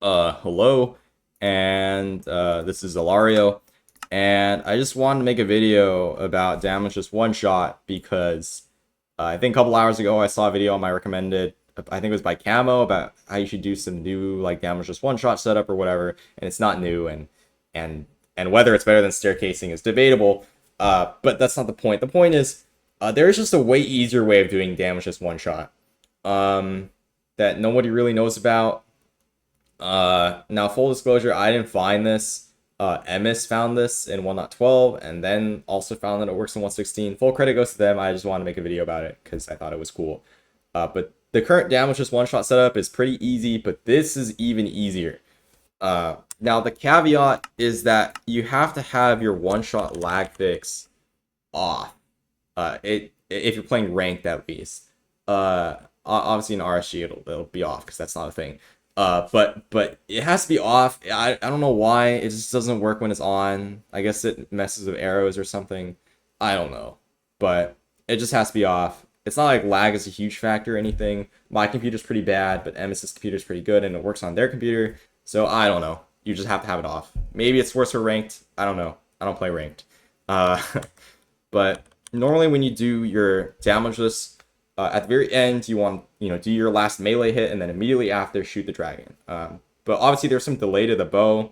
Hello, and this is Alario, and I just wanted to make a video about damageless one shot because I think a couple hours ago I saw a video on my recommended, I think it was by Camo, about how you should do some new like damageless one shot setup or whatever, and it's not new, and and whether it's better than staircasing is debatable, but that's not the point. The point is, there is just a way easier way of doing damageless one shot, that nobody really knows about. Now full disclosure, I didn't find this. Emis found this in 1.12 and then also found that it works in 1.16. Full credit goes to them. I just wanted to make a video about it because I thought it was cool. But the current damageless one-shot setup is pretty easy, but this is even easier. Now the caveat is that you have to have your one-shot lag fix off. If you're playing ranked at least. Obviously in RSG it'll be off because that's not a thing. But it has to be off. I don't know why it just doesn't work when it's on. I guess it messes with arrows or something. I don't know, but it just has to be off. It's not like lag is a huge factor or anything. My computer's pretty bad, but MS's computer's pretty good, and it works on their computer. So I don't know. You just have to have it off. Maybe it's worse for ranked. I don't know. I don't play ranked. Uh, but normally when you do your damageless, at the very end, you want do your last melee hit, and then immediately after shoot the dragon. But obviously there's some delay to the bow,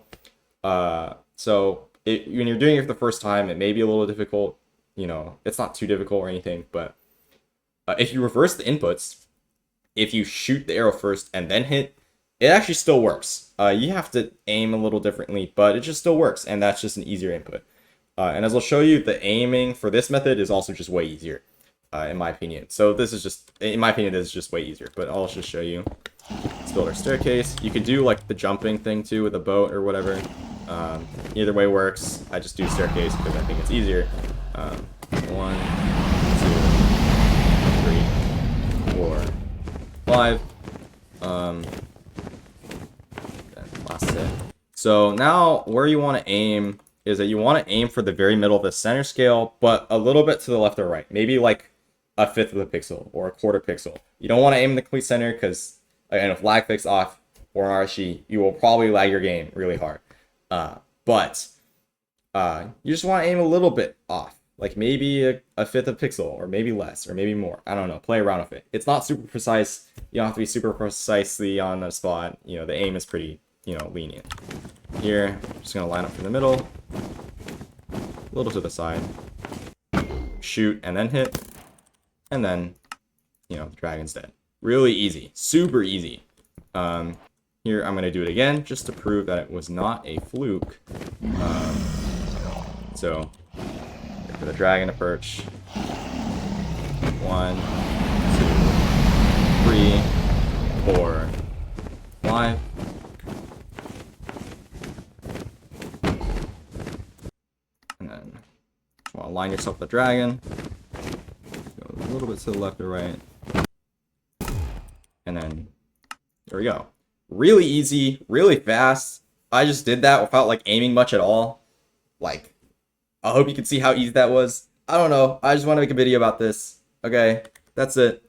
so when you're doing it for the first time, it may be a little difficult. It's not too difficult or anything, but if you reverse the inputs, if you shoot the arrow first and then hit, it actually still works. You have to aim a little differently, but it just still works, and that's just an easier input. And as I'll show you, the aiming for this method is also just way easier. In my opinion. So this is just, in my opinion, this is just way easier, but I'll just show you. Let's build our staircase. You could do like the jumping thing too with a boat or whatever. Either way works. I just do staircase because I think it's easier. 1, 2, 3, 4, 5. Last hit. So now where you want to aim is that you want to aim for the very middle of the center scale, but a little bit to the left or right. Maybe like a fifth of a pixel or a quarter pixel. You don't want to aim in the complete center because, again, if lag fix off or RSG, you will probably lag your game really hard. But you just want to aim a little bit off, like maybe a fifth of a pixel or maybe less or maybe more. I don't know. Play around with it. It's not super precise. You don't have to be super precisely on the spot. The aim is pretty, lenient. Here, I'm just gonna line up in the middle, a little to the side, shoot and then hit. And then, the dragon's dead. Really easy. Super easy. Here, I'm going to do it again, just to prove that it was not a fluke. So, for the dragon to perch. 1, 2, 3, 4, 5. And then, you want to line yourself with the dragon. A little bit to the left or right, and then there we go. Really easy, really fast. I just did that without like aiming much at all. Like, I hope you can see how easy that was. I don't know, I just want to make a video about this. Okay, that's it.